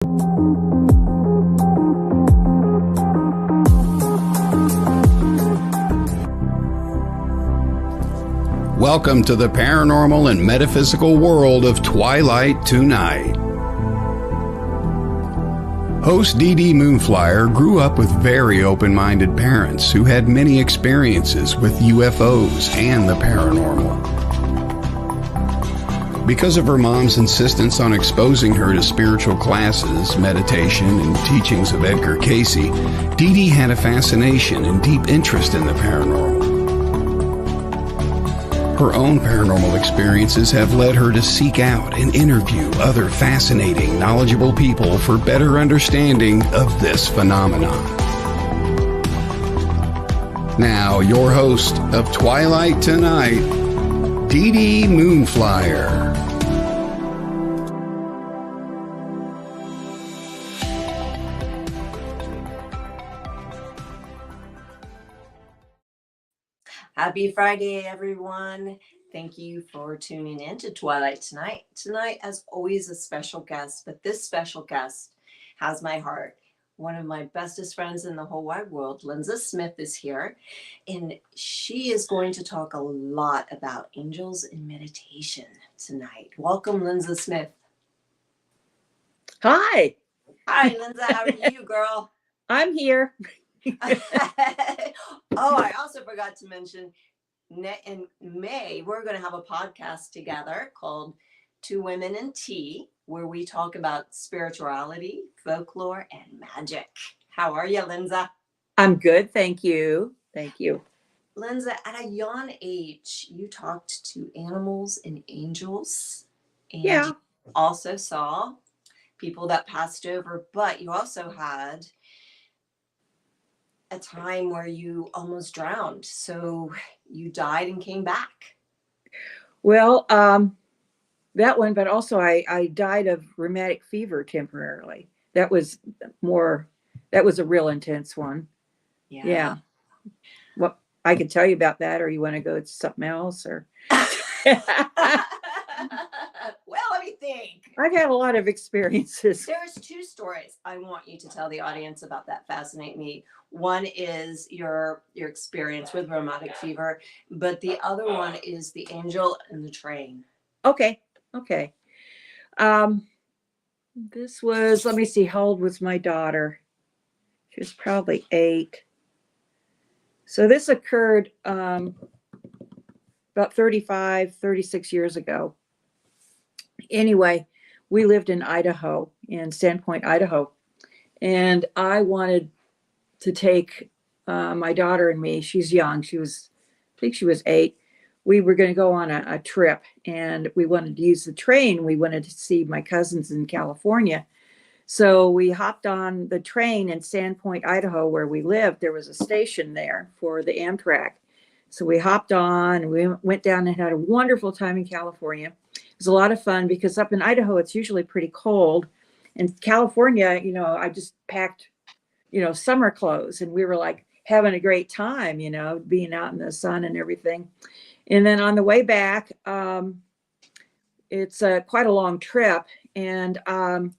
Welcome to the paranormal and metaphysical world of Twilight Tonight. Host DD Moonflyer grew up with very open-minded parents who had many experiences with UFOs and the paranormal. Because of her mom's insistence on exposing her to spiritual classes, meditation, and teachings of Edgar Cayce, DD had a fascination and deep interest in the paranormal. Her own paranormal experiences have led her to seek out and interview other fascinating, knowledgeable people for better understanding of this phenomenon. Now, your host of Twilight Tonight, DD Moonflyer. Happy Friday, everyone. Thank you for tuning in to Twilight Tonight. Tonight, as always, a special guest, but this special guest has my heart. One of my bestest friends in the whole wide world, Lenza Smith, is here, and she is going to talk a lot about angels and meditation tonight. Welcome, Lenza Smith. Hi. Hi, Lenza. How are you, girl? I'm here. Oh, I also forgot to mention, in May, we're going to have a podcast together called Two Women and Tea, where we talk about spirituality, folklore, and magic. How are you, Lenza? I'm good. Thank you. Thank you. Lenza, at a young age, you talked to animals and angels. And you also saw people that passed over, but you also had a time where you almost drowned. So you died and came back. Well, that one, but also I died of rheumatic fever temporarily. That was a real intense one. Yeah. Well, I could tell you about that, or you want to go to something else, or well, let me think. I've had a lot of experiences. There's two stories I want you to tell the audience about that fascinate me. One is your experience with rheumatic fever, but the other one is the angel and the train. Okay. This was, let me see, how old was my daughter? She was probably 8. So this occurred about 36 years ago. Anyway, we lived in Idaho, in Sandpoint, Idaho. And I wanted to take my daughter and me. She's young. I think she was 8. We were going to go on a trip, and we wanted to use the train. We wanted to see my cousins in California. So we hopped on the train in Sandpoint, Idaho, where we lived. There was a station there for the Amtrak. So we hopped on, and we went down and had a wonderful time in California. It was a lot of fun because up in Idaho, it's usually pretty cold. In California, I just packed, summer clothes, and we were like having a great time, being out in the sun and everything. And then on the way back, it's quite a long trip, and I'm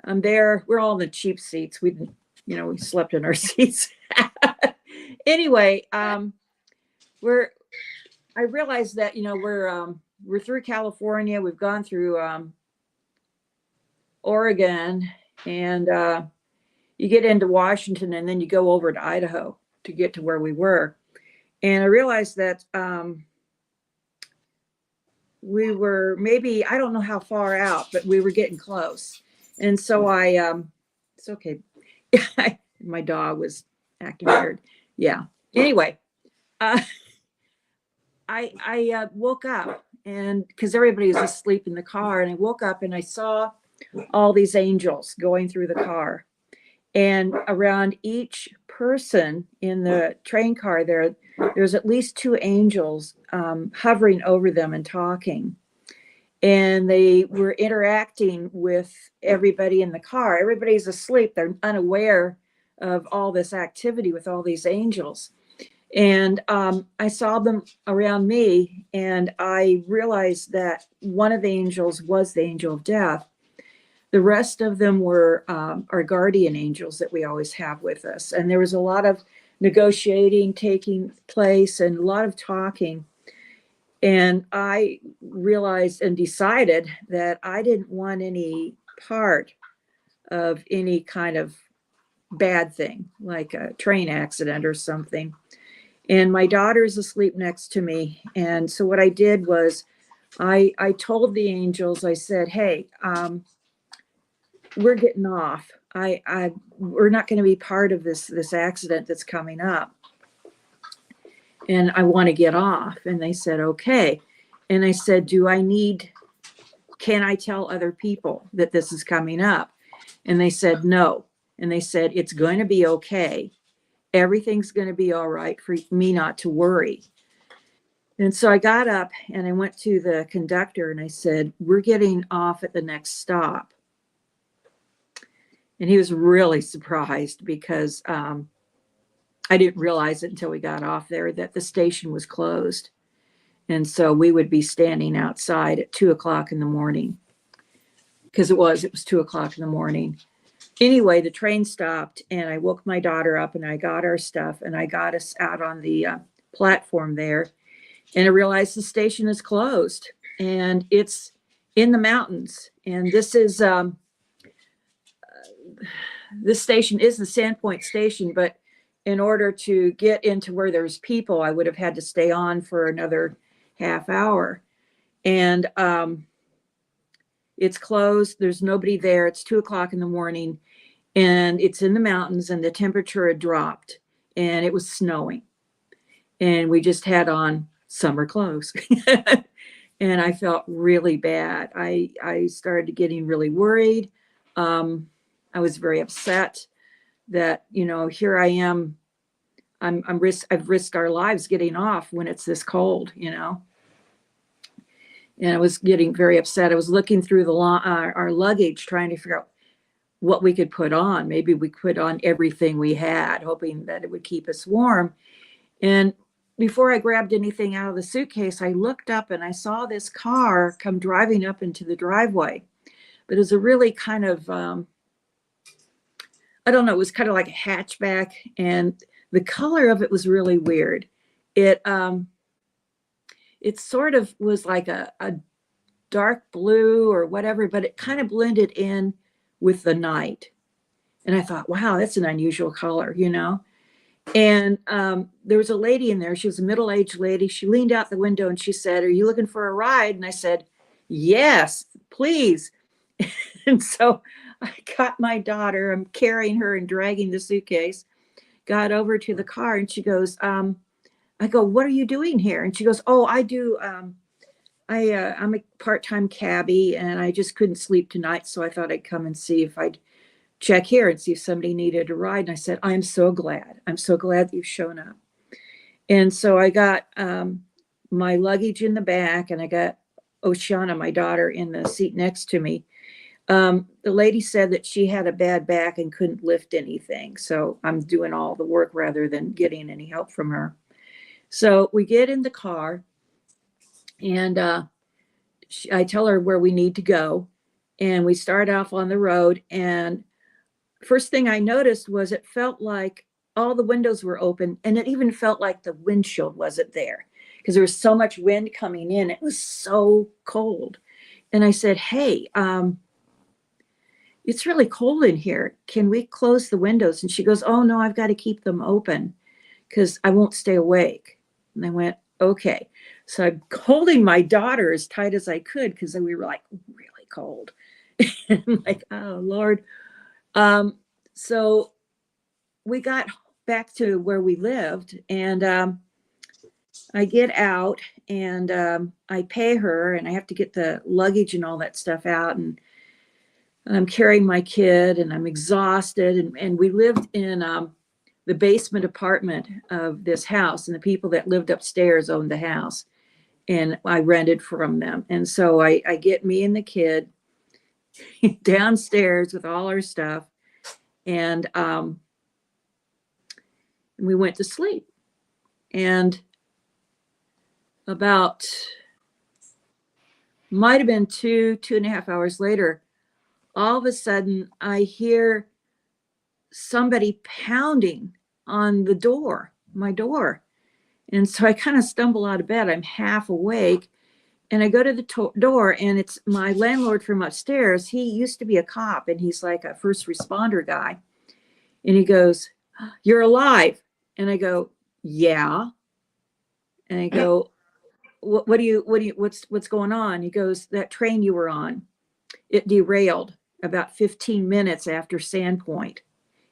there. We're all in the cheap seats. We slept in our seats. Anyway, I realized that, we're through California. We've gone through Oregon, and you get into Washington, and then you go over to Idaho to get to where we were. And I realized that we were maybe, I don't know how far out, but we were getting close. And so it's okay. My dog was acting weird. Yeah. Anyway, I woke up, and because everybody was asleep in the car, and I woke up and I saw all these angels going through the car. And around each person in the train car, there's at least 2 angels hovering over them and talking. And they were interacting with everybody in the car. Everybody's asleep. They're unaware of all this activity with all these angels. And I saw them around me, and I realized that one of the angels was the angel of death. The rest of them were our guardian angels that we always have with us. And there was a lot of negotiating taking place and a lot of talking. And I realized and decided that I didn't want any part of any kind of bad thing, like a train accident or something. And my daughter's asleep next to me. And so what I did was I told the angels, I said, hey, we're getting off. We're not going to be part of this accident that's coming up. And I want to get off. And they said, okay. And I said, can I tell other people that this is coming up? And they said, no. And they said, it's going to be okay. Everything's going to be all right for me not to worry. And so I got up and I went to the conductor and I said, we're getting off at the next stop. And he was really surprised because I didn't realize it until we got off there that the station was closed. And so we would be standing outside at 2:00 in the morning because it was 2:00 in the morning. Anyway, the train stopped and I woke my daughter up and I got our stuff and I got us out on the platform there. And I realized the station is closed and it's in the mountains. And this station is the Sandpoint station, but in order to get into where there's people, I would have had to stay on for another half hour. And it's closed. There's nobody there. It's 2:00 in the morning and it's in the mountains and the temperature had dropped and it was snowing. And we just had on summer clothes. And I felt really bad. I started getting really worried. I was very upset that, here I am. I've risked our lives getting off when it's this cold, And I was getting very upset. I was looking through our luggage, trying to figure out what we could put on. Maybe we put on everything we had, hoping that it would keep us warm. And before I grabbed anything out of the suitcase, I looked up and I saw this car come driving up into the driveway. But it was a really kind of, I don't know, it was kind of like a hatchback. And the color of it was really weird. It sort of was like a dark blue or whatever, but it kind of blended in with the night. And I thought, wow, that's an unusual color, And there was a lady in there. She was a middle-aged lady. She leaned out the window and she said, "Are you looking for a ride?" And I said, "Yes, please." And so I got my daughter. I'm carrying her and dragging the suitcase. Got over to the car and she goes, I go, "What are you doing here?" And she goes, "Oh, I do. I'm a part-time cabbie and I just couldn't sleep tonight. So I thought I'd come and see if I'd check here and see if somebody needed a ride." And I said, I'm so glad that you've shown up. And so I got my luggage in the back and I got Oceana, my daughter, in the seat next to me. The lady said that she had a bad back and couldn't lift anything. So I'm doing all the work rather than getting any help from her. So we get in the car and I tell her where we need to go. And we start off on the road. And first thing I noticed was it felt like all the windows were open and it even felt like the windshield wasn't there because there was so much wind coming in. It was so cold. And I said, "Hey, it's really cold in here. Can we close the windows?" And she goes, "Oh no, I've got to keep them open because I won't stay awake." And I went, okay. So I'm holding my daughter as tight as I could because we were like really cold. And I'm like, oh Lord. So we got back to where we lived and I get out and I pay her and I have to get the luggage and all that stuff out. And I'm carrying my kid and I'm exhausted. And we lived in the basement apartment of this house. And the people that lived upstairs owned the house. And I rented from them. And so I get me and the kid downstairs with all our stuff. And we went to sleep. And about, might have been 2.5 hours later, all of a sudden I hear somebody pounding on the door, my door. And so I kind of stumble out of bed. I'm half awake. And I go to the door, and it's my landlord from upstairs. He used to be a cop, and he's like a first responder guy. And he goes, "You're alive." And I go, "Yeah." And I go, what's going on? He goes, "That train you were on, it derailed about 15 minutes after Sandpoint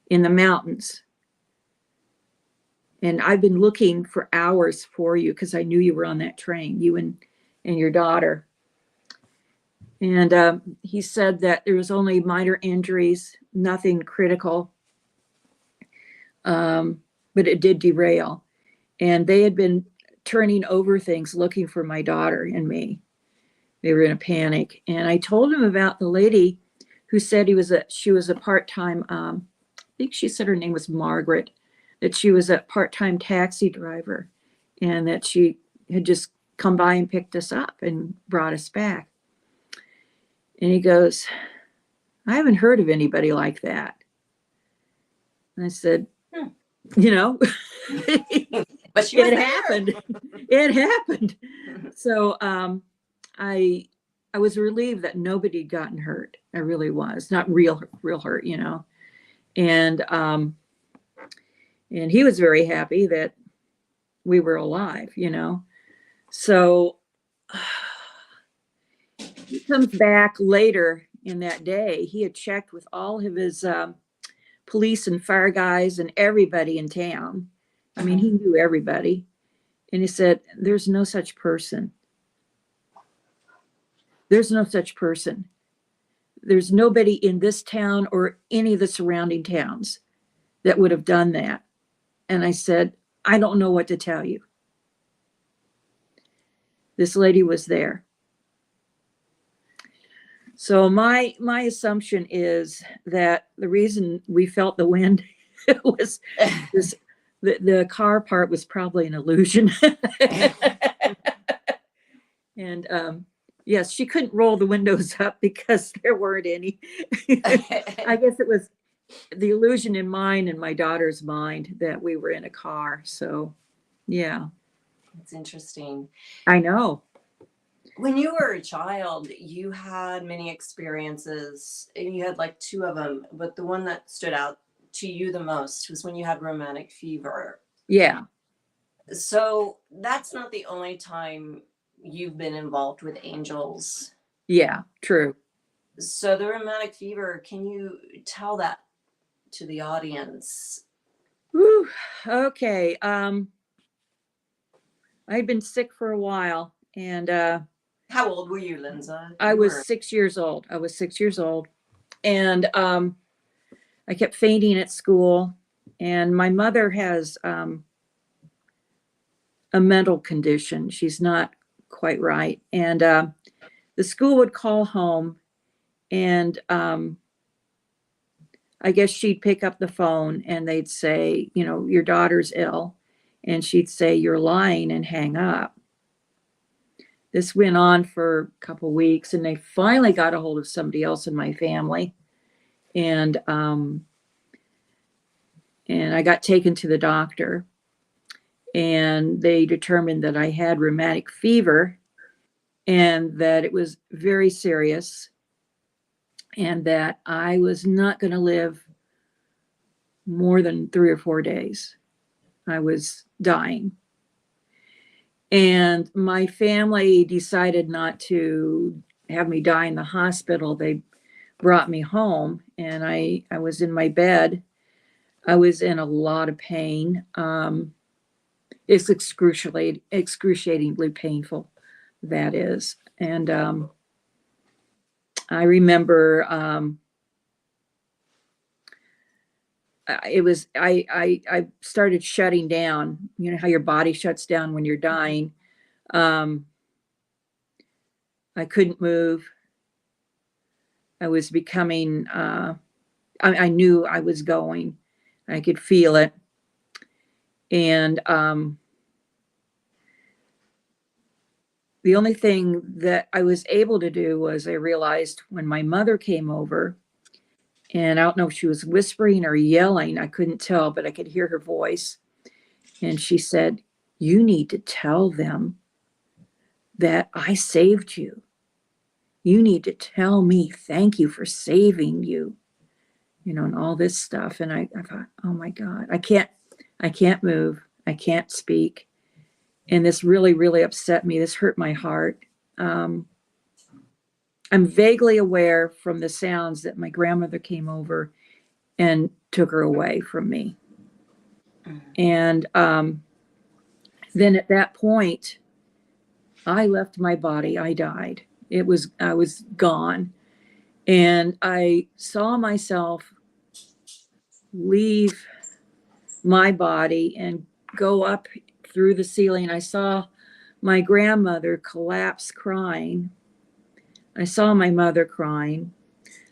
in the mountains. And I've been looking for hours for you because I knew you were on that train, you and your daughter." And he said that there was only minor injuries, nothing critical, but it did derail. And they had been turning over things looking for my daughter and me. They were in a panic. And I told him about the lady who said she was a part-time, I think she said her name was Margaret, that she was a part-time taxi driver, and that she had just come by and picked us up and brought us back. And he goes, "I haven't heard of anybody like that." And I said, you know, But she was it there. happened. It happened. So I was relieved that nobody had gotten hurt. I really was. Not real hurt, you know. And he was very happy that we were alive, you know. So he comes back later in that day. He had checked with all of his police and fire guys and everybody in town. I mean, he knew everybody. And he said, "There's no such person. There's no such person. There's nobody in this town or any of the surrounding towns that would have done that." And I said, "I don't know what to tell you. This lady was there." So my assumption is that the reason we felt the wind was this, the car part was probably an illusion. And yes, she couldn't roll the windows up because there weren't any. I guess it was the illusion in mine and my daughter's mind that we were in a car. So yeah. It's interesting. I know. When you were a child, you had many experiences, and you had like two of them, but the one that stood out to you the most was when you had romantic fever. Yeah. So that's not the only time you've been involved with angels. Yeah, true. So the romantic fever, can you tell that to the audience? Whew. Okay. I'd been sick for a while, and How old were you, Lenza? I was 6 years old. And I kept fainting at school. And my mother has a mental condition. She's not quite right. And the school would call home, and I guess she'd pick up the phone and they'd say, you know, "Your daughter's ill." And she'd say, "You're lying," and hang up. This went on for a couple of weeks, and they finally got a hold of somebody else in my family. And I got taken to the doctor, and they determined that I had rheumatic fever and that it was very serious, and that I was not going to live more than 3 or 4 days. I was dying. And my family decided not to have me die in the hospital. They brought me home, and I was in my bed. I was in a lot of pain. It's excruciatingly painful, that is. And I remember I started shutting down. You know how your body shuts down when you're dying. I couldn't move. I was becoming, I knew I was going. I could feel it. And the only thing that I was able to do was I realized when my mother came over, and I don't know if she was whispering or yelling, I couldn't tell, but I could hear her voice. And she said, "You need to tell them that I saved you. You need to tell me thank you for saving you," and all this stuff. And I thought, oh my God, I can't move. I can't speak. And this really, really upset me. This hurt my heart. I'm vaguely aware from the sounds that my grandmother came over and took her away from me. And then at that point, I left my body. I died. I was gone. And I saw myself leave my body and go up through the ceiling. I saw my grandmother collapse crying. I saw my mother crying.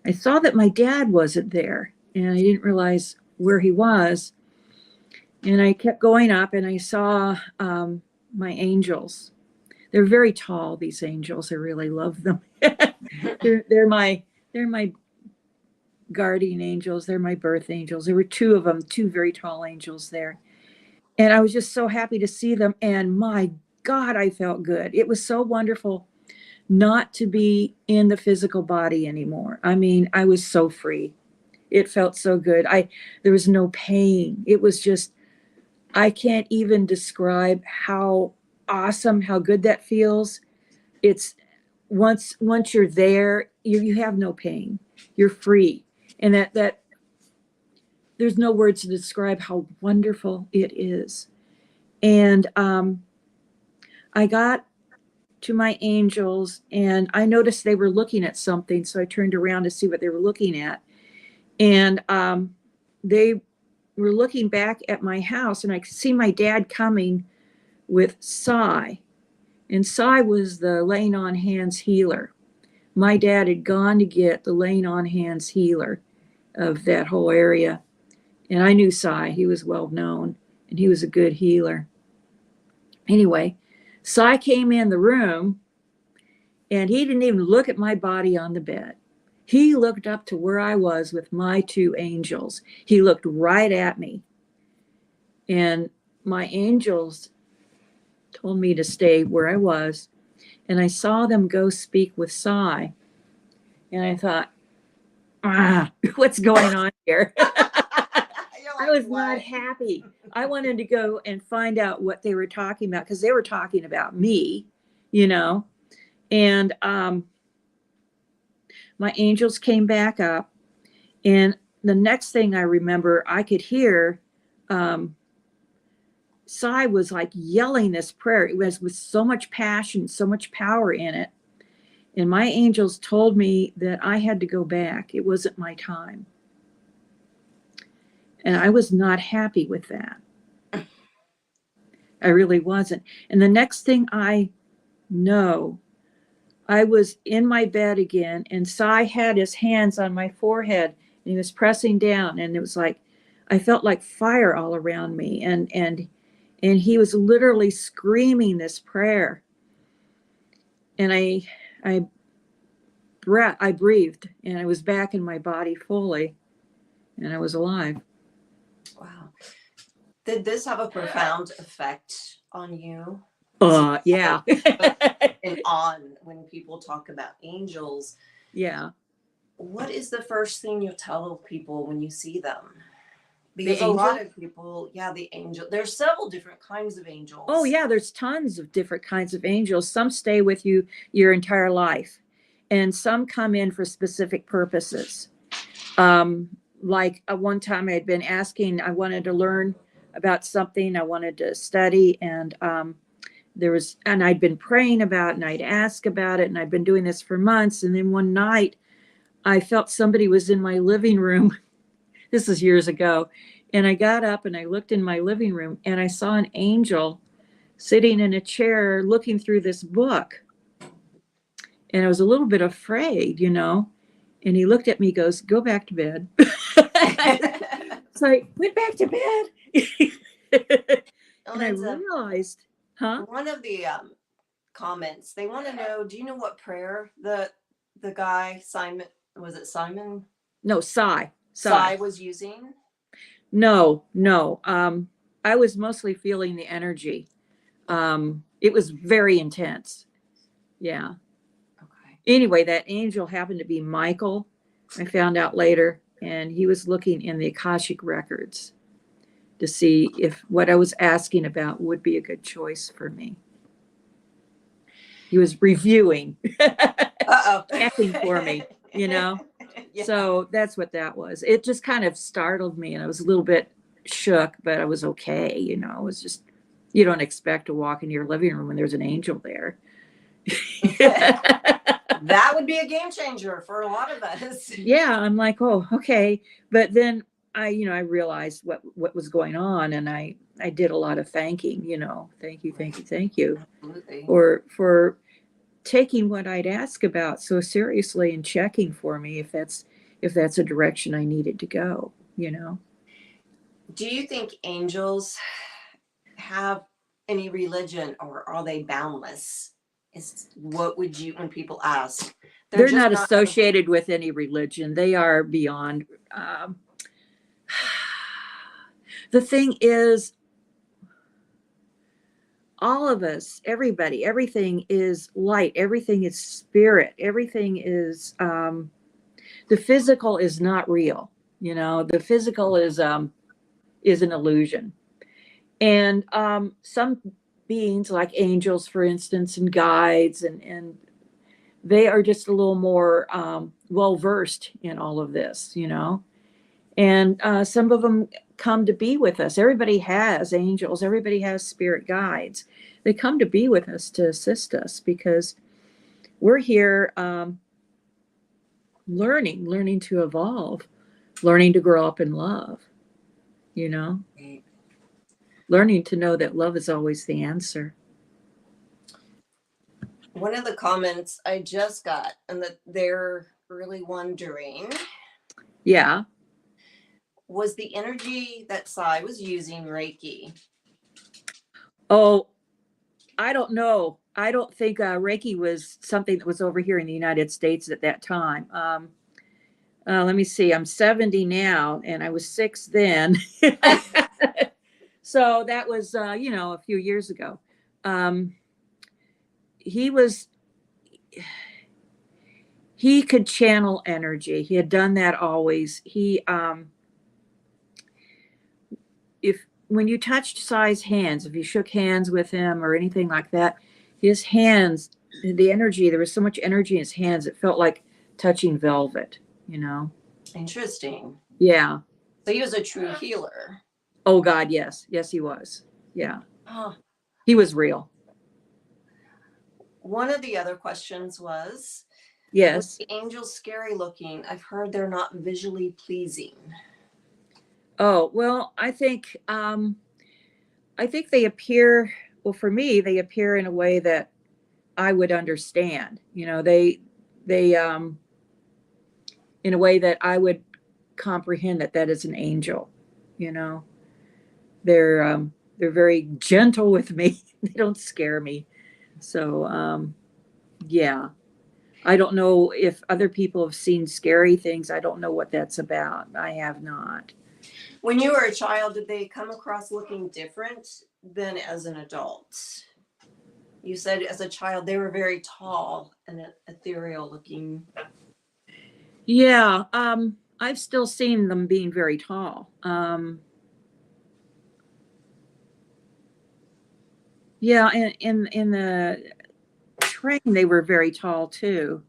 I saw that my dad wasn't there, and I didn't realize where he was. And I kept going up, and I saw my angels. They're very tall, these angels. I really love them. they're my guardian angels. They're my birth angels. There were two of them, two very tall angels there. And I was just so happy to see them. And my God, I felt good. It was so wonderful not to be in the physical body anymore. I mean, I was so free. It felt so good. There was no pain. It was just, I can't even describe how awesome, how good that feels. It's once you're there, you have no pain. You're free. And that there's no words to describe how wonderful it is. And I got to my angels, and I noticed they were looking at something. So I turned around to see what they were looking at. And they were looking back at my house, and I could see my dad coming with Cy. And Cy was the laying on hands healer. My dad had gone to get the laying on hands healer of that whole area. And I knew Cy. He was well known, and he was a good healer. Anyway, Cy came in the room, and he didn't even look at my body on the bed. He looked up to where I was with my two angels. He looked right at me. And my angels told me to stay where I was. And I saw them go speak with Cy. And I thought, what's going on here? I was not happy. I wanted to go and find out what they were talking about, because they were talking about me, And my angels came back up. And the next thing I remember, I could hear Cy was like yelling this prayer. It was with so much passion, so much power in it. And my angels told me that I had to go back. It wasn't my time. And I was not happy with that. I really wasn't. And the next thing I know, I was in my bed again, and Cy had his hands on my forehead, and he was pressing down, and it was like, I felt like fire all around me. And he was literally screaming this prayer. And I breathed, and I was back in my body fully, and I was alive. Wow. Did this have a profound effect on you? Yeah. And on when people talk about angels. Yeah. What is the first thing you tell people when you see them? Because a lot of people, the angel, there's several different kinds of angels. Oh yeah, there's tons of different kinds of angels. Some stay with you your entire life, and some come in for specific purposes. Like one time I had been asking, I wanted to learn about something, I wanted to study, and I'd been praying about it, and I'd ask about it, and I'd been doing this for months. And then one night I felt somebody was in my living room. This is years ago. And I got up and I looked in my living room, and I saw an angel sitting in a chair looking through this book. And I was a little bit afraid, And he looked at me, goes, "Go back to bed." So I went back to bed. And I realized, one of the comments. They want to know, do you know what prayer the guy Simon, was it Simon? No, Psy Was using? No. I was mostly feeling the energy. It was very intense. Yeah. Okay. Anyway, that angel happened to be Michael. I found out later, and he was looking in the Akashic records to see if what I was asking about would be a good choice for me. He was reviewing, checking for me, you know? Yeah. So that's what that was. It just kind of startled me, and I was a little bit shook, but I was okay. You know, it was just, you don't expect to walk into your living room when there's an angel there. That would be a game changer for a lot of us. Yeah, I'm like, oh, okay. But then I realized what was going on, and I did a lot of thanking, thank you. Absolutely. For taking what I'd ask about so seriously and checking for me if that's a direction I needed to go, Do you think angels have any religion, or are they boundless? What would you, when people ask? They're not associated with any religion. They are beyond. The thing is, all of us, everybody, everything is light. Everything is spirit. Everything is, the physical is not real. The physical is an illusion. And some beings like angels, for instance, and guides, and they are just a little more well-versed in all of this, and some of them come to be with us. Everybody has angels. Everybody has spirit guides. They come to be with us to assist us because we're here learning to evolve, learning to grow up in love, learning to know that love is always the answer. One of the comments I just got, and that they're really wondering, yeah, was the energy that Sai was using Reiki? Oh, I don't know. I don't think Reiki was something that was over here in the United States at that time. Let me see. I'm 70 now, and I was 6 then. So that was, a few years ago. He could channel energy. He had done that always. When you touched Sai's hands, if you shook hands with him or anything like that, his hands, the energy, there was so much energy in his hands, it felt like touching velvet, Interesting. Yeah. So he was a true healer. Oh, God, yes. Yes, he was. Yeah. Huh. He was real. One of the other questions was, yes, the angels scary looking? I've heard they're not visually pleasing. Oh, well, I think they appear, well, for me, they appear in a way that I would understand. They in a way that I would comprehend that is an angel. They're very gentle with me. They don't scare me. So yeah. I don't know if other people have seen scary things. I don't know what that's about. I have not. When you were a child, did they come across looking different than as an adult? You said as a child they were very tall and ethereal looking. Yeah, I've still seen them being very tall. Yeah, in the train they were very tall too.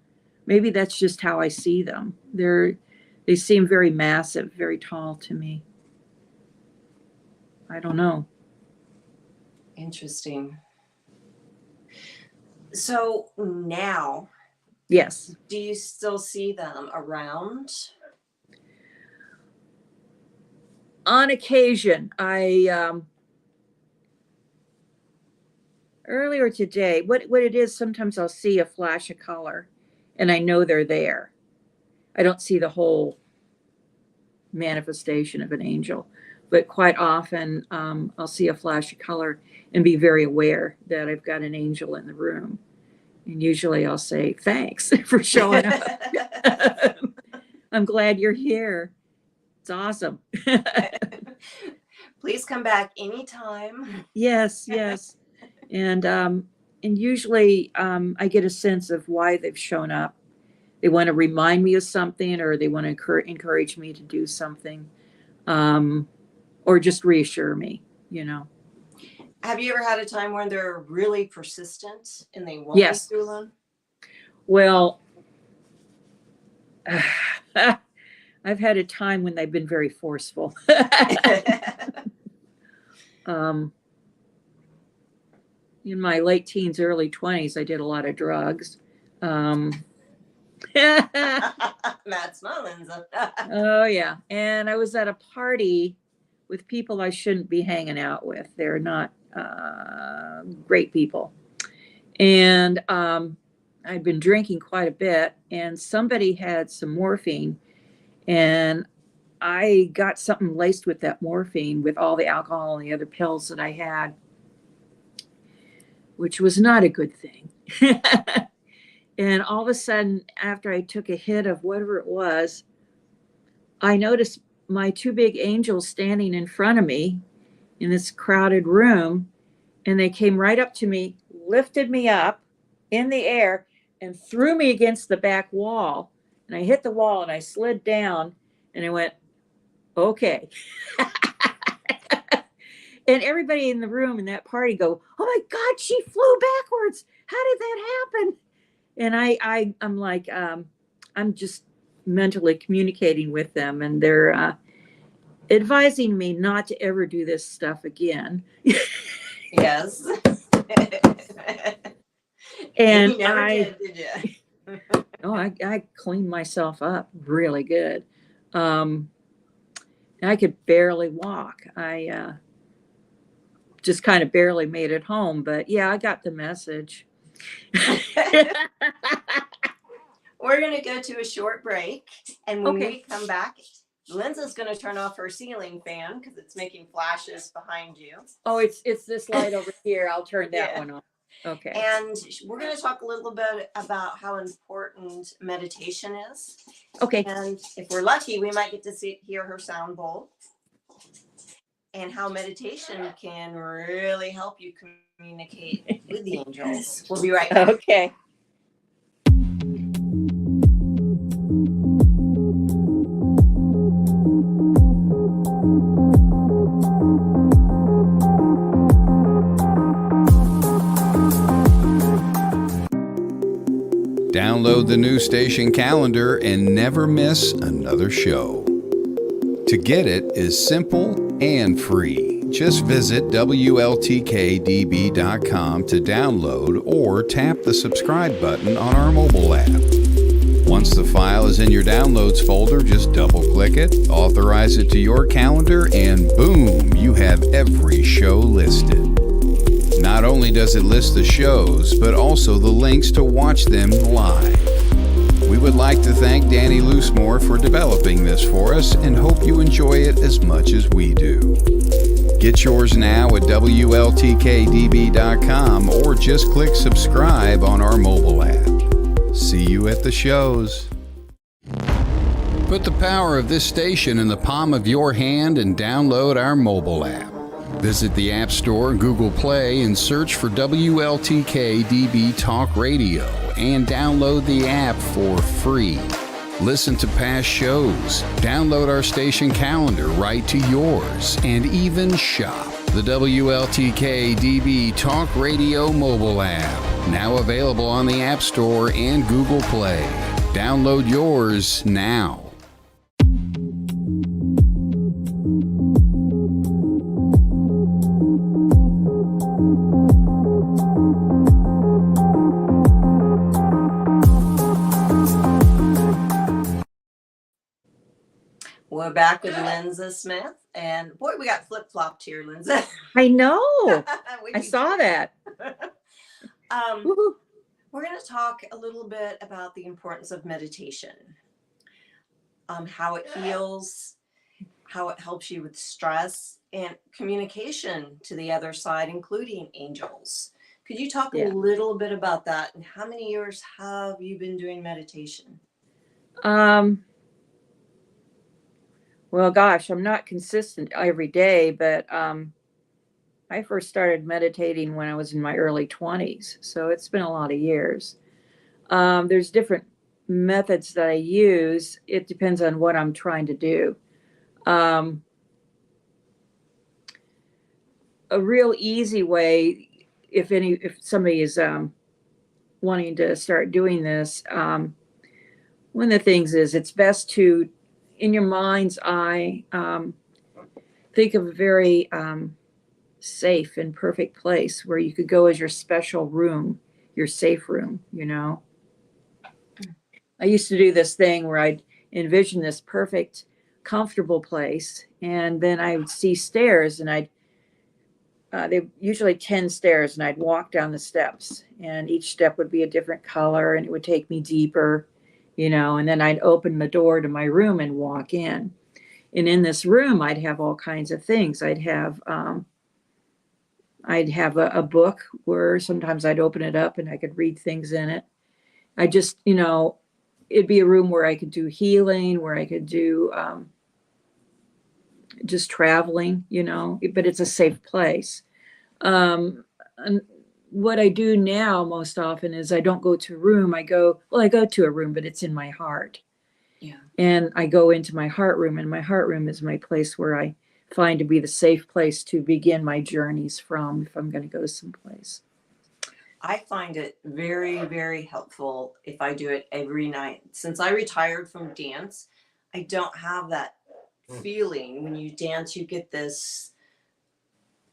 Maybe that's just how I see them. They seem very massive, very tall to me. I don't know. Interesting. So now, yes, do you still see them around? On occasion. Earlier today, what it is, sometimes I'll see a flash of color and I know they're there. I don't see the whole manifestation of an angel. but quite often I'll see a flash of color and be very aware that I've got an angel in the room. And usually I'll say, thanks for showing up. I'm glad you're here. It's awesome. Please come back anytime. Yes, yes. And usually I get a sense of why they've shown up. They want to remind me of something, or they want to encourage me to do something, or just reassure me, you know. Have you ever had a time when they're really persistent and they won't Yes. leave you alone? Well, I've had a time when they've been very forceful. In my late teens, early 20s, I did a lot of drugs. That's not Lenza. Oh, yeah. And I was at a party with people I shouldn't be hanging out with. They're not great people. And I'd been drinking quite a bit, and somebody had some morphine, and I got something laced with that morphine with all the alcohol and the other pills that I had, which was not a good thing. And all of a sudden, after I took a hit of whatever it was, I noticed my two big angels standing in front of me in this crowded room. And they came right up to me, lifted me up in the air, and threw me against the back wall. And I hit the wall and I slid down, and I went, okay. And everybody in the room in that party go, oh my God, she flew backwards. How did that happen? And I'm like, I'm just mentally communicating with them, and they're advising me not to ever do this stuff again. Yes. And you never did you? Oh, I cleaned myself up really good. I could barely walk. I just kind of barely made it home, but yeah, I got the message. We're going to go to a short break, and when Okay. we come back, Lenza's going to turn off her ceiling fan because it's making flashes behind you. Oh, it's this light over here. I'll turn that one off. Okay. And we're going to talk a little bit about how important meditation is. Okay. And if we're lucky, we might get to hear her sound bowl, and how meditation can really help you communicate with the angels. We'll be right back. Okay. Download the new station calendar and never miss another show. To get it is simple and free. Just visit WLTK-DB.com to download, or tap the subscribe button on our mobile app. Once the file is in your downloads folder, just double-click it, authorize it to your calendar, and boom, you have every show listed. Not only does it list the shows, but also the links to watch them live. We would like to thank Danny Loosemore for developing this for us, and hope you enjoy it as much as we do. Get yours now at WLTK-DB.com, or just click subscribe on our mobile app. See you at the shows. Put the power of this station in the palm of your hand and download our mobile app. Visit the App Store, Google Play, and search for WLTK-DB Talk Radio, and download the app for free. Listen to past shows, download our station calendar right to yours, and even shop. The WLTK-DB Talk Radio mobile app, now available on the App Store and Google Play. Download yours now. We're back with Lenza Smith, and boy, we got flip-flopped here, Lenza. I know. I saw that. We're going to talk a little bit about the importance of meditation, how it heals, how it helps you with stress and communication to the other side, including angels. Could you talk a Yeah. little bit about that? And how many years have you been doing meditation? Well, gosh, I'm not consistent every day, but I first started meditating when I was in my early 20s. So it's been a lot of years. There's different methods that I use. It depends on what I'm trying to do. A real easy way, if somebody is wanting to start doing this, one of the things is it's best to, in your mind's eye, think of a very safe and perfect place where you could go as your special room, your safe room, you know. I used to do this thing where I'd envision this perfect, comfortable place, and then I would see stairs, and they usually 10 stairs, and I'd walk down the steps, and each step would be a different color, and it would take me deeper, you know, and then I'd open the door to my room and walk in. And in this room, I'd have all kinds of things. I'd have a book where sometimes I'd open it up and I could read things in it. I just, you know, it'd be a room where I could do healing, where I could do just traveling, you know, but it's a safe place. And what I do now most often is I don't go to a room. I go to a room, but it's in my heart. Yeah. And I go into my heart room, and my heart room is my place where I find to be the safe place to begin my journeys from if I'm going to go someplace. I find it very, very helpful if I do it every night. Since I retired from dance, I don't have that feeling. When you dance, you get this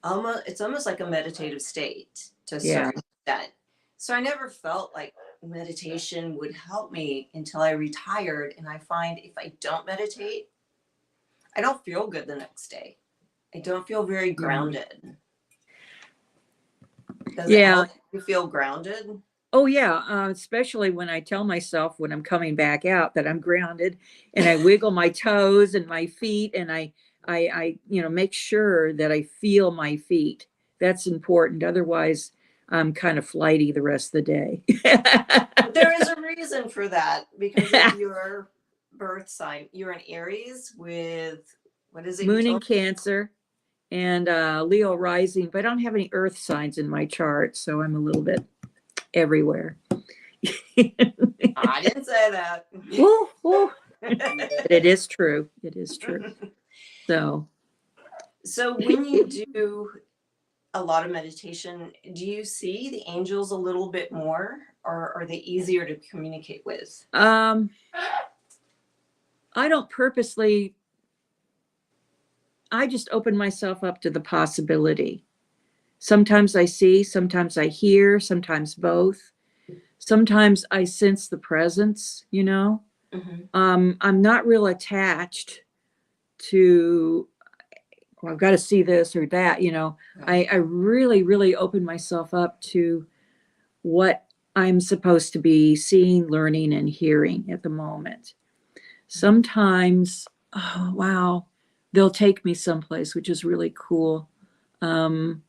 it's almost like a meditative state to a certain extent. So I never felt like meditation would help me until I retired. And I find if I don't meditate, I don't feel good the next day. I don't feel very grounded. Does it help you feel grounded? Oh yeah, especially when I tell myself when I'm coming back out that I'm grounded, and I wiggle my toes and my feet, and I you know, make sure that I feel my feet. That's important. Otherwise, I'm kind of flighty the rest of the day. There is a reason for that because of your birth sign. You're an Aries with, what is it? Moon in Cancer and Leo rising, but I don't have any earth signs in my chart, so I'm a little bit everywhere. I didn't say that. Woo, woo. It is true. It is true. So when you do a lot of meditation, do you see the angels a little bit more, or are they easier to communicate with? I don't purposely, I just open myself up to the possibility. Sometimes I see, sometimes I hear, sometimes both. Sometimes I sense the presence, you know. Mm-hmm. I'm not real attached to, well, I've got to see this or that, you know. I really, really open myself up to what I'm supposed to be seeing, learning, and hearing at the moment. Sometimes, oh, wow, they'll take me someplace, which is really cool. In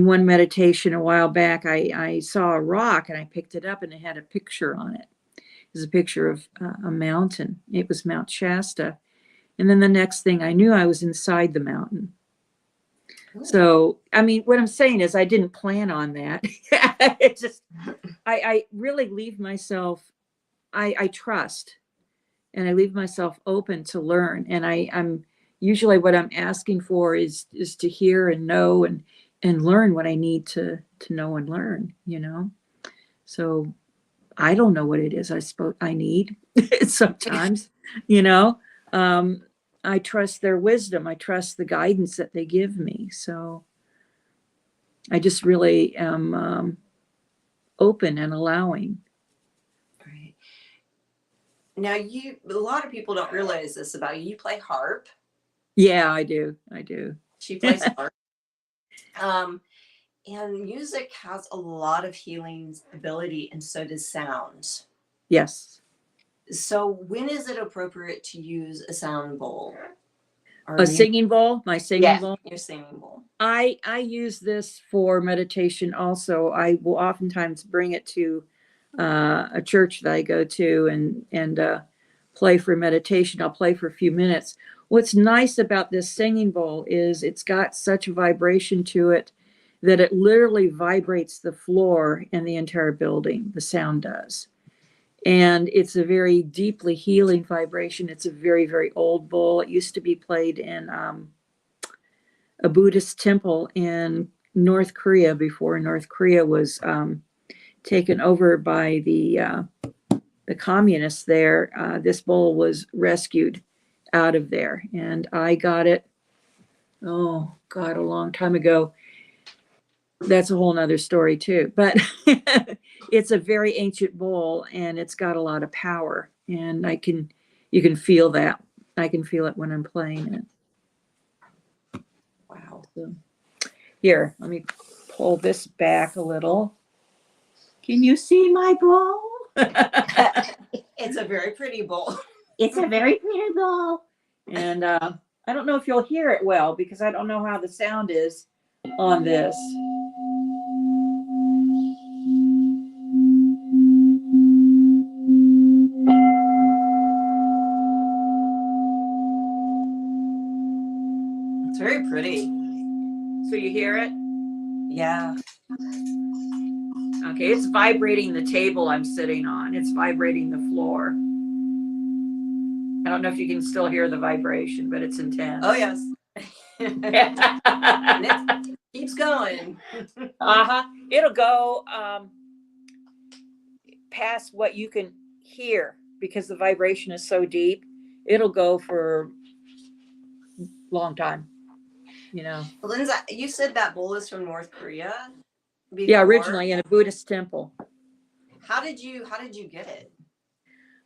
one meditation a while back, I saw a rock and I picked it up and it had a picture on it. It was a picture of a mountain. It was Mount Shasta. And then the next thing I knew, I was inside the mountain. Cool. So, I mean, what I'm saying is I didn't plan on that. It just, I really leave myself, I trust, and I leave myself open to learn. And I'm usually what I'm asking for is to hear and know and learn what I need to know and learn, you know? So I don't know what it is I need sometimes, you know? I trust their wisdom. I trust the guidance that they give me. So I just really am open and allowing. Right. Now a lot of people don't realize this about you. You play harp. Yeah, I do. She plays harp. And music has a lot of healing ability, and so does sound. Yes. So when is it appropriate to use a sound bowl? Or A singing bowl, my singing bowl. Your singing bowl. I use this for meditation also. I will oftentimes bring it to a church that I go to and play for meditation. I'll play for a few minutes. What's nice about this singing bowl is it's got such a vibration to it that it literally vibrates the floor and the entire building. The sound does. And it's a very deeply healing vibration. It's a very, very old bowl. It used to be played in a Buddhist temple in North Korea before North Korea was taken over by the communists there. This bowl was rescued out of there. And I got it, oh God, a long time ago. That's a whole nother story too. But it's a very ancient bowl and it's got a lot of power. And you can feel that. I can feel it when I'm playing it. Wow. So, here, let me pull this back a little. Can you see my bowl? It's a very pretty bowl. It's a very pretty bowl. And I don't know if you'll hear it well because I don't know how the sound is on this. It's very pretty. So you hear it? Yeah. Okay, it's vibrating the table I'm sitting on. It's vibrating the floor. I don't know if you can still hear the vibration, but it's intense. Oh, yes. And it keeps going. It'll go past what you can hear because the vibration is so deep. It'll go for a long time, you know. Lenza, you said that bowl is from North Korea? Yeah, originally in a Buddhist temple. How did you get it?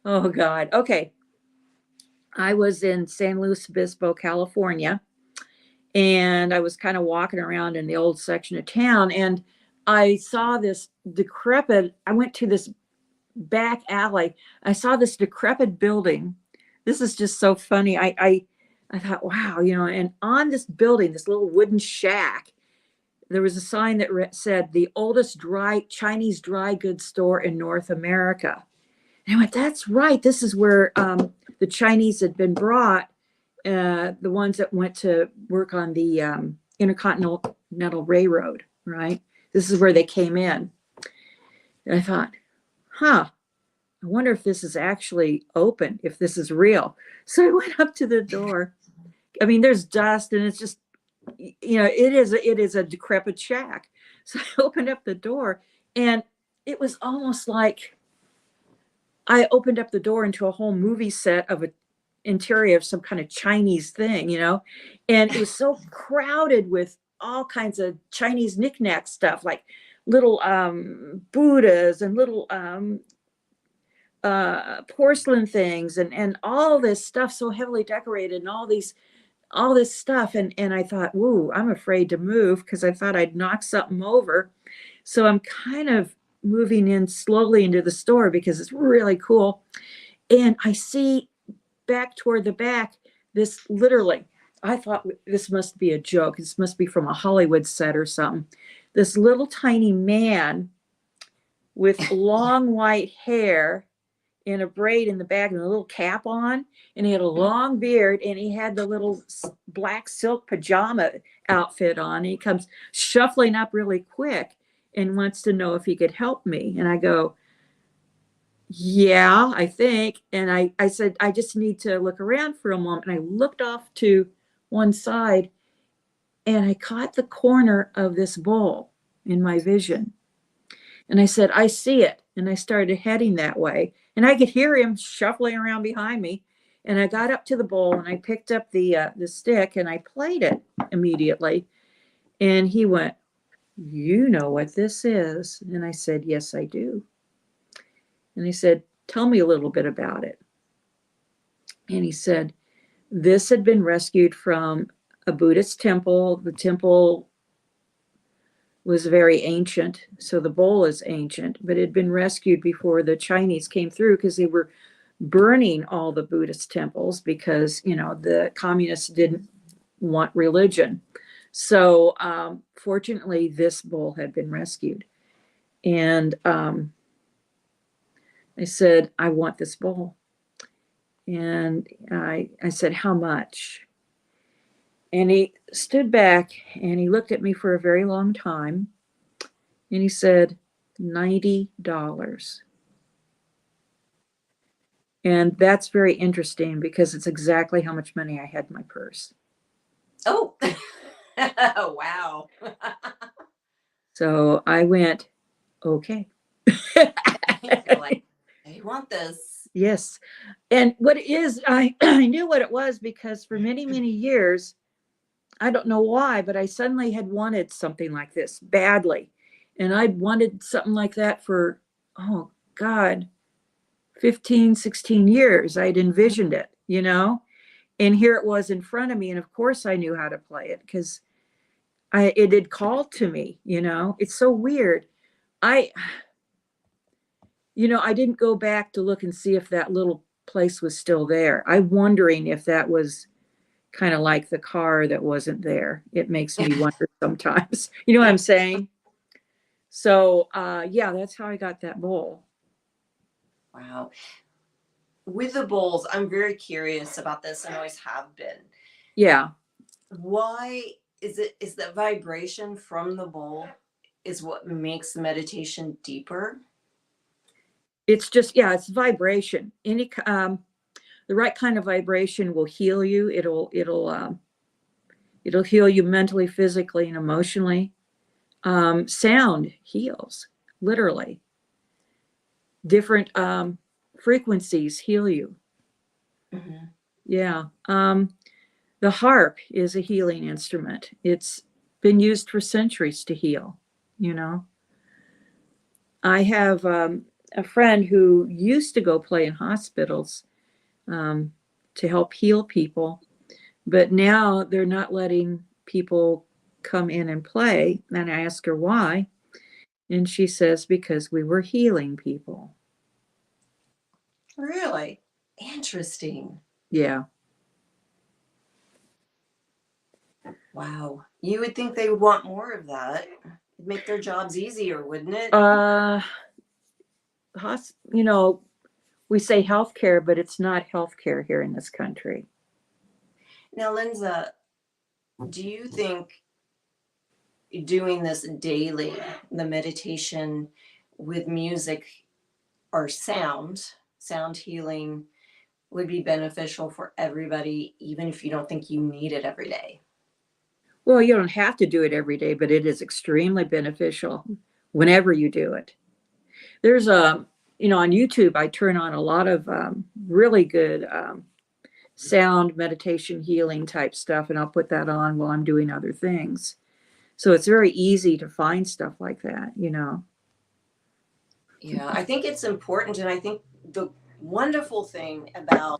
Oh God. Okay. I was in San Luis Obispo, California, and I was kind of walking around in the old section of town, and I saw this decrepit, I went to this back alley. I saw this decrepit building. This is just so funny. I thought, wow, you know, and on this building, this little wooden shack, there was a sign that said the oldest Chinese dry goods store in North America. And I went, that's right. This is where the Chinese had been brought, the ones that went to work on the Intercontinental Railroad, right? This is where they came in. And I thought, I wonder if this is actually open, if this is real. So I went up to the door. I mean, there's dust and it's just, you know, it is a decrepit shack. So I opened up the door and it was almost like I opened up the door into a whole movie set of an interior of some kind of Chinese thing, you know, and it was so crowded with all kinds of Chinese knickknack stuff, like little Buddhas and little porcelain things and all this stuff so heavily decorated and all this stuff. And I thought, woo, I'm afraid to move because I thought I'd knock something over. So I'm kind of moving in slowly into the store because it's really cool. And I see back toward the back, this literally, I thought this must be a joke. This must be from a Hollywood set or something. This little tiny man with long white hair and a braid in the back and a little cap on. And he had a long beard and he had the little black silk pajama outfit on. And he comes shuffling up really quick and wants to know if he could help me. And I go, yeah, I think. And I said, I just need to look around for a moment. And I looked off to one side and I caught the corner of this bowl in my vision. And I said, I see it. And I started heading that way. And I could hear him shuffling around behind me. And I got up to the bowl and I picked up the stick and I played it immediately. And he went, you know what this is? And I said, yes, I do. And he said, tell me a little bit about it. And he said, this had been rescued from a Buddhist temple. The temple was very ancient. So the bowl is ancient, but it had been rescued before the Chinese came through because they were burning all the Buddhist temples because, the communists didn't want religion. So fortunately, this bull had been rescued. And I said, I want this bull. And I said, how much? And he stood back and he looked at me for a very long time. And he said, $90. And that's very interesting because it's exactly how much money I had in my purse. Oh, wow. So I went, okay. You're like, I want this. Yes. And what it is, I knew what it was because for many, many years, I don't know why, but I suddenly had wanted something like this badly. And I'd wanted something like that for, oh God, 15, 16 years. I'd envisioned it, and here it was in front of me. And of course I knew how to play it because it had called to me, it's so weird. I didn't go back to look and see if that little place was still there. I'm wondering if that was kind of like the car that wasn't there. It makes me wonder sometimes. You know what I'm saying? So, yeah, that's how I got that bowl. Wow. With the bowls, I'm very curious about this and always have been. Yeah. Why is the vibration from the bowl is what makes the meditation deeper? It's just, yeah, it's vibration. The right kind of vibration will heal you. It'll heal you mentally, physically, and emotionally. Sound heals, literally. Different frequencies heal you. Mm-hmm. Yeah. The harp is a healing instrument. It's been used for centuries to heal, I have a friend who used to go play in hospitals to help heal people, but now they're not letting people come in and play. And I ask her why. And she says, because we were healing people. Really? Interesting. Yeah. Wow. You would think they would want more of that. It'd make their jobs easier, wouldn't it? We say healthcare, but it's not healthcare here in this country. Now, Lenza, do you think doing this daily, the meditation with music or sound healing would be beneficial for everybody, even if you don't think you need it every day? Well, you don't have to do it every day, but it is extremely beneficial whenever you do it. There's on YouTube, I turn on a lot of really good sound meditation healing type stuff, and I'll put that on while I'm doing other things. So it's very easy to find stuff like that, Yeah, I think it's important. And I think the wonderful thing about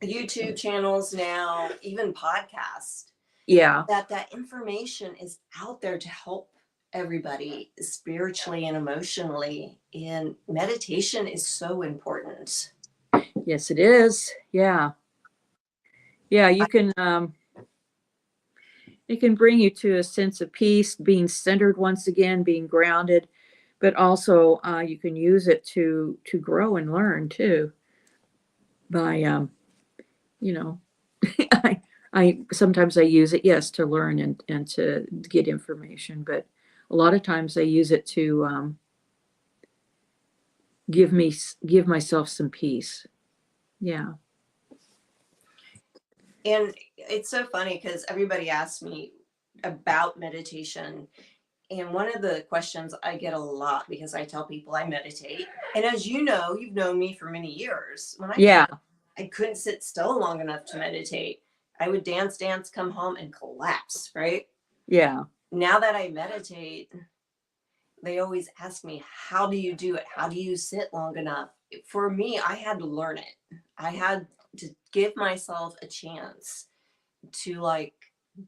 YouTube channels now, even podcasts, Yeah. that information is out there to help everybody spiritually and emotionally. And meditation is so important. Yes, it is. Yeah. Yeah, you can it can bring you to a sense of peace, being centered once again, being grounded, but also you can use it to grow and learn too. By I sometimes I use it, yes, to learn and to get information, but a lot of times I use it to give myself some peace. Yeah. And it's so funny because everybody asks me about meditation. And one of the questions I get a lot, because I tell people I meditate. And as you know, you've known me for many years. When I couldn't sit still long enough to meditate. I would dance, come home and collapse, right? Yeah. Now that I meditate, they always ask me, how do you do it? How do you sit long enough? For me, I had to learn it. I had to give myself a chance to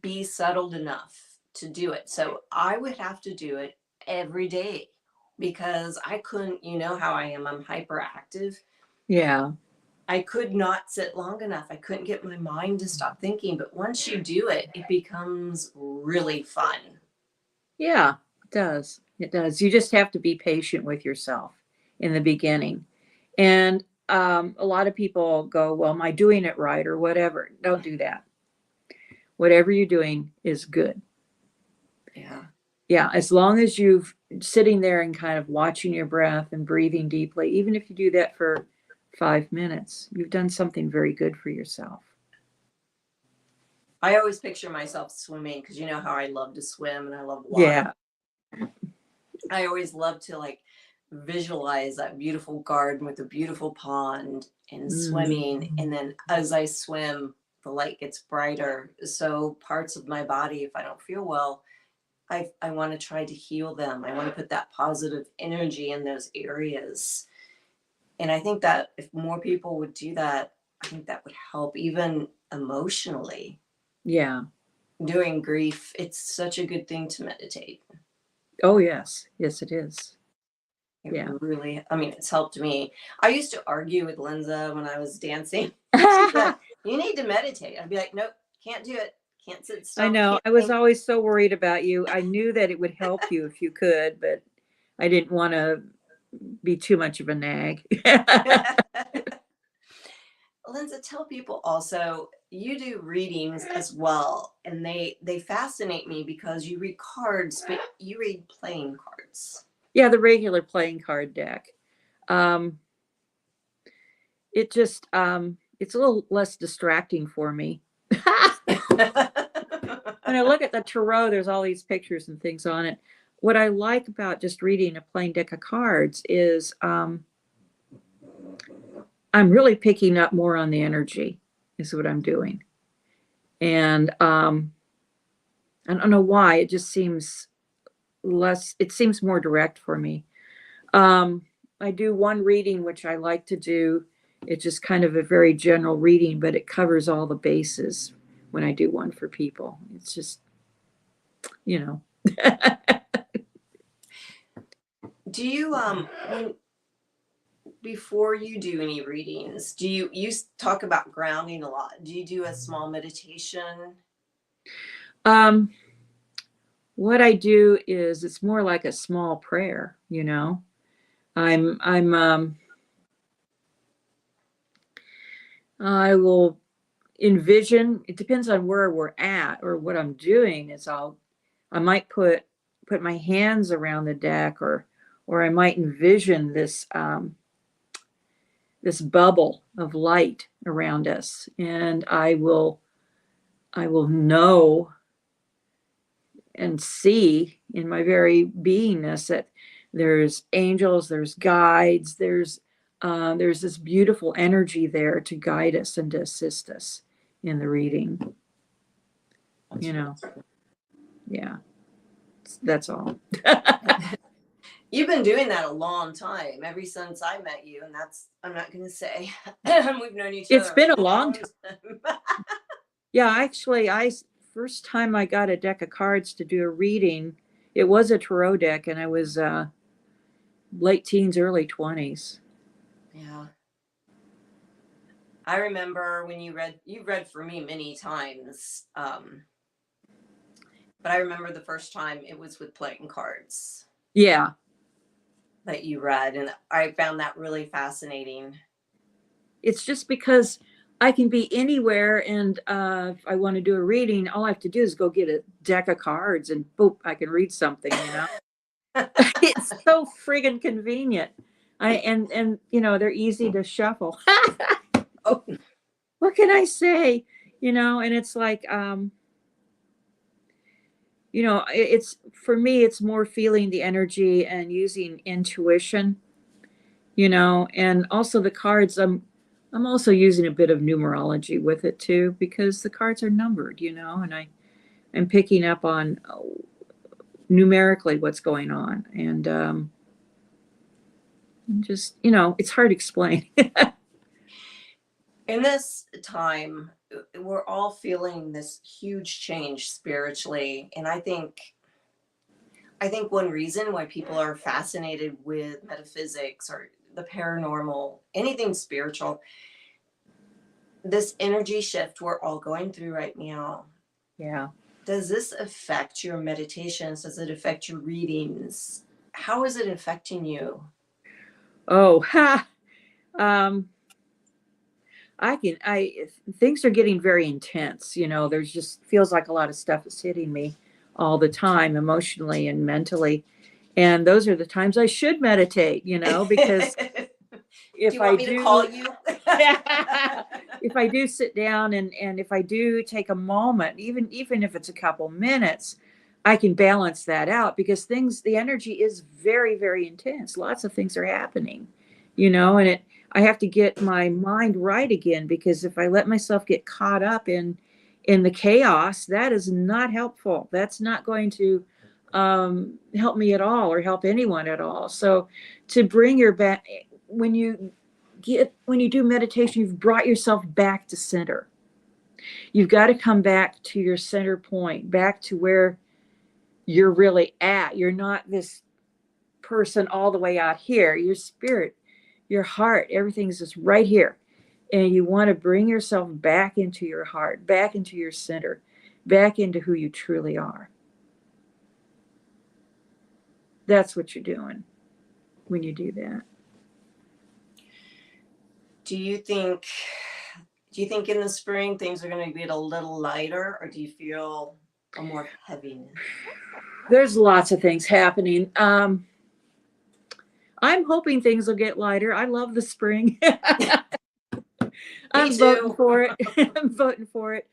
be settled enough to do it. So I would have to do it every day because I couldn't, you know how I am, I'm hyperactive. Yeah. I could not sit long enough. I couldn't get my mind to stop thinking. But once you do it, it becomes really fun. Yeah, it does. It does. You just have to be patient with yourself in the beginning. And a lot of people go, well, am I doing it right or whatever? Don't do that. Whatever you're doing is good. Yeah. Yeah, as long as you've sitting there and kind of watching your breath and breathing deeply, even if you do that for 5 minutes, you've done something very good for yourself. I always picture myself swimming because you know how I love to swim and I love water. Yeah. I always love to like visualize that beautiful garden with a beautiful pond and swimming. And then as I swim, the light gets brighter. So parts of my body, if I don't feel well, I want to try to heal them. I want to put that positive energy in those areas. And I think that if more people would do that, I think that would help even emotionally. Yeah. During grief, it's such a good thing to meditate. Oh, yes. Yes, it is. It Yeah. really, I mean, it's helped me. I used to argue with Lenza when I was dancing. She's like, you need to meditate. I'd be like, nope, can't do it. Can't sit still. I know. Can't I was think. always so worried about you. I knew that it would help you if you could, but I didn't want to be too much of a nag. Lenza, tell people also, you do readings as well, and they fascinate me because you read cards, but you read playing cards. Yeah, the regular playing card deck. It just it's a little less distracting for me. When I look at the tarot, there's all these pictures and things on it. What I like about just reading a plain deck of cards is I'm really picking up more on the energy, is what I'm doing. And I don't know why, it just seems less, it seems more direct for me. I do one reading, which I like to do. It's just kind of a very general reading, but it covers all the bases when I do one for people. It's just, you know. Do you when before you do any readings, do you talk about grounding a lot? Do you do a small meditation? What I do is it's more like a small prayer, you know. I will envision, it depends on where we're at or what I'm doing, is I might put my hands around the deck, or I might envision this this bubble of light around us, and I will know and see in my very beingness that there's angels, there's guides, there's this beautiful energy there to guide us and to assist us in the reading. You know, yeah, that's all. You've been doing that a long time, ever since I met you, and that's, I'm not going to say we've known each other. It's been a long time. Yeah, actually, first time I got a deck of cards to do a reading, it was a tarot deck, and I was late teens, early 20s. Yeah. I remember when you've read for me many times. But I remember the first time it was with playing cards. Yeah. That you read, and I found that really fascinating. It's just because I can be anywhere, and if I want to do a reading, all I have to do is go get a deck of cards and boop, I can read something, you know. It's so friggin' convenient. And you know, they're easy to shuffle. Oh. What can I say? You know, and it's like you know, it's, for me, it's more feeling the energy and using intuition, you know, and also the cards, I'm also using a bit of numerology with it too, because the cards are numbered, you know, and I'm picking up on numerically what's going on, and just, you know, it's hard to explain. In this time, we're all feeling this huge change spiritually, and I think one reason why people are fascinated with metaphysics or the paranormal, anything spiritual, this energy shift we're all going through right now, Yeah. does this affect your meditations? Does it affect your readings? How is it affecting you? Oh, ha. Things are getting very intense. There's just feels like a lot of stuff is hitting me all the time, emotionally and mentally. And those are the times I should meditate, because Do if you I want me to call you? if I do sit down and if I do take a moment, even if it's a couple minutes, I can balance that out, because the energy is very, very intense. Lots of things are happening, and I have to get my mind right again, because if I let myself get caught up in the chaos, that is not helpful. That's not going to help me at all, or help anyone at all. So to bring your back, when you do meditation, you've brought yourself back to center. You've got to come back to your center point, back to where you're really at. You're not this person all the way out here. Your spirit, your heart, everything's just right here. And you want to bring yourself back into your heart, back into your center, back into who you truly are. That's what you're doing when you do that. Do you think in the spring things are going to get a little lighter, or do you feel a more heaviness? There's lots of things happening. I'm hoping things will get lighter. I love the spring. I'm voting for it. I'm voting for it.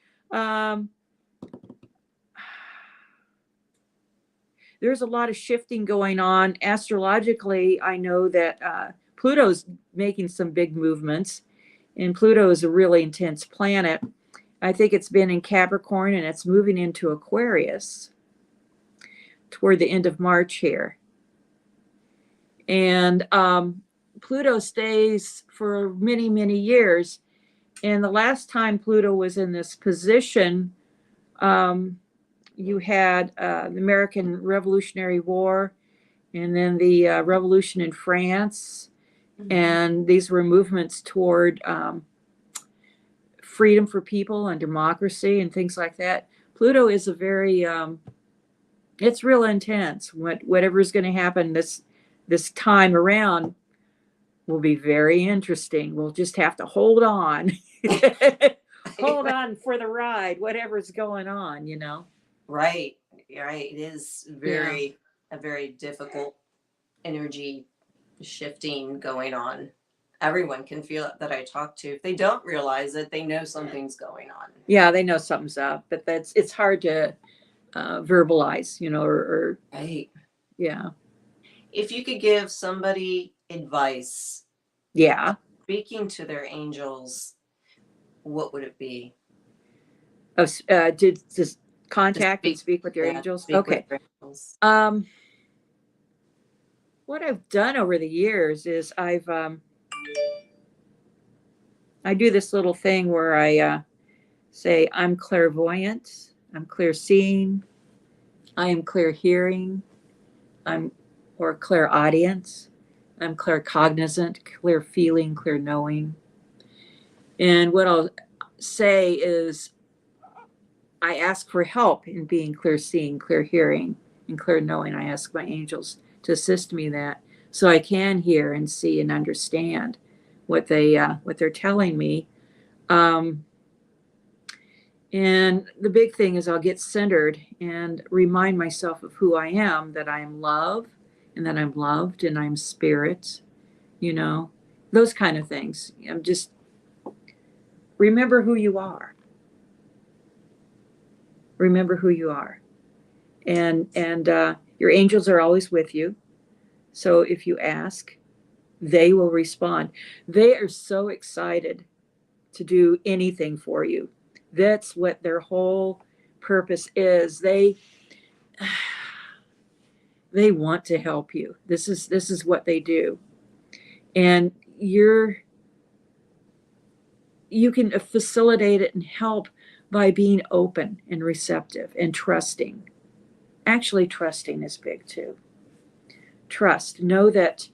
There's a lot of shifting going on. Astrologically, I know that Pluto's making some big movements, and Pluto is a really intense planet. I think it's been in Capricorn, and it's moving into Aquarius toward the end of March here. And Pluto stays for many, many years. And the last time Pluto was in this position, you had the American Revolutionary War, and then the revolution in France. Mm-hmm. And these were movements toward freedom for people and democracy and things like that. Pluto is a very, it's real intense. Whatever's going to happen this time around will be very interesting. We'll just have to hold on. Hold on for the ride, whatever's going on, Right. It is a very difficult energy shifting going on. Everyone can feel it that I talk to. If they don't realize it, they know something's going on. Yeah, they know something's up, but it's hard to verbalize, or right. Yeah. If you could give somebody advice, speaking to their angels, what would it be? To contact and speak with your angels? Okay. With your angels. What I've done over the years is I do this little thing where I say I'm clairvoyant, I'm clear seeing, I am clear hearing, or clairaudience, I'm claircognizant, clear feeling, clear knowing. And what I'll say is I ask for help in being clear seeing, clear hearing, and clear knowing. I ask my angels to assist me that, so I can hear and see and understand what they're telling me. And the big thing is I'll get centered and remind myself of who I am, that I am love, and that I'm loved, and I'm spirit, those kind of things. I'm just, remember who you are. Remember who you are. And your angels are always with you. So if you ask, they will respond. They are so excited to do anything for you. That's what their whole purpose is. They want to help you. This is what they do. And you can facilitate it and help by being open and receptive and trusting. Actually, trusting is big too. Trust. Know that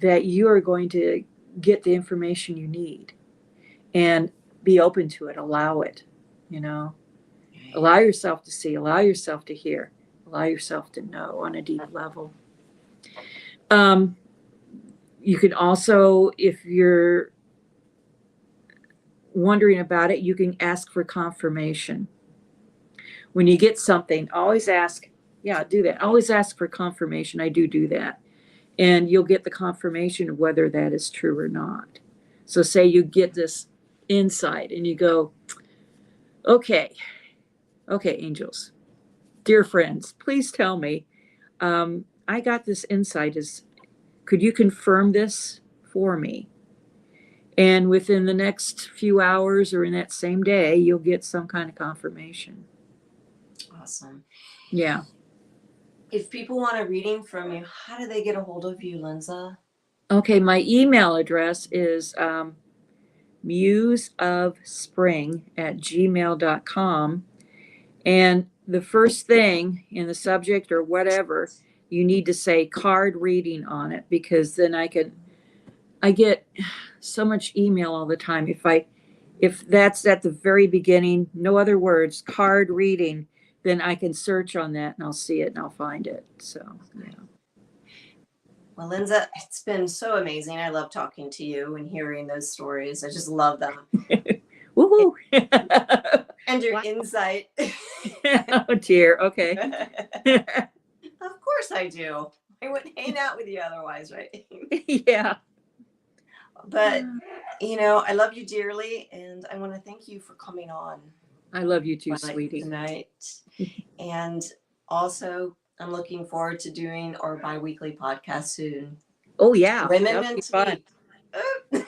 that you are going to get the information you need and be open to it, allow it, you know, allow yourself to see, allow yourself to hear, allow yourself to know on a deep level. You can also, if you're wondering about it, you can ask for confirmation. When you get something, always ask, yeah, do that. Always ask for confirmation. I do that. And you'll get the confirmation of whether that is true or not. So say you get this insight and you go, okay, angels, dear friends, please tell me, I got this insight. Could you confirm this for me? And within the next few hours or in that same day, you'll get some kind of confirmation. Awesome. Yeah. If people want a reading from you, how do they get a hold of you, Lenza? Okay, my email address is museofspring@gmail.com. And the first thing in the subject or whatever, you need to say card reading on it, because then I get so much email all the time. If that's at the very beginning, no other words, card reading, then I can search on that and I'll see it and I'll find it. So, yeah. Well, Lenza, it's been so amazing. I love talking to you and hearing those stories. I just love them. Woohoo! And your insight. Oh dear. Okay. Of course I do. I wouldn't hang out with you otherwise, right? Yeah. But, I love you dearly, and I want to thank you for coming on. I love you too, Twilight sweetie. Tonight. And also, I'm looking forward to doing our bi-weekly podcast soon. Oh, yeah. Women That'll be meant to fun. meet.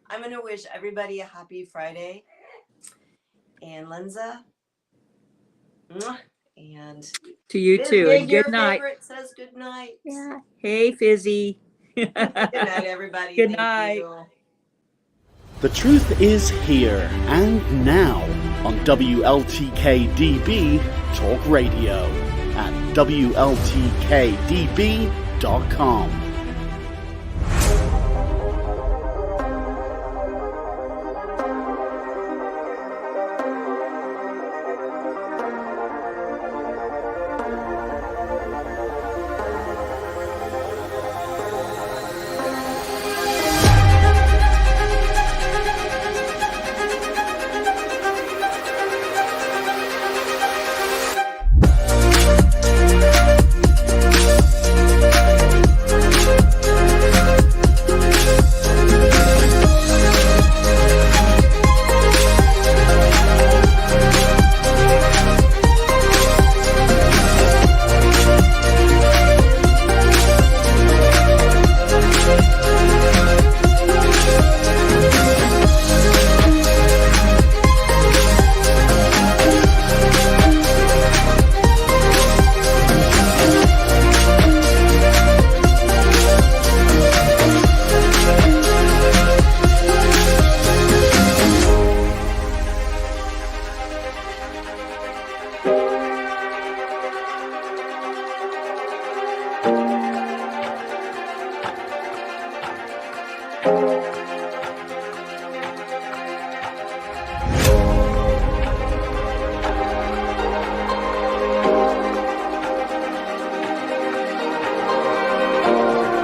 I'm going to wish everybody a happy Friday. And Lenza, and to you too. And good night. Favorite says good night. Yeah. Hey, Fizzy. Good night, everybody. Good Thank night. you. The truth is here and now on WLTK-DB Talk Radio at WLTK-DB.com.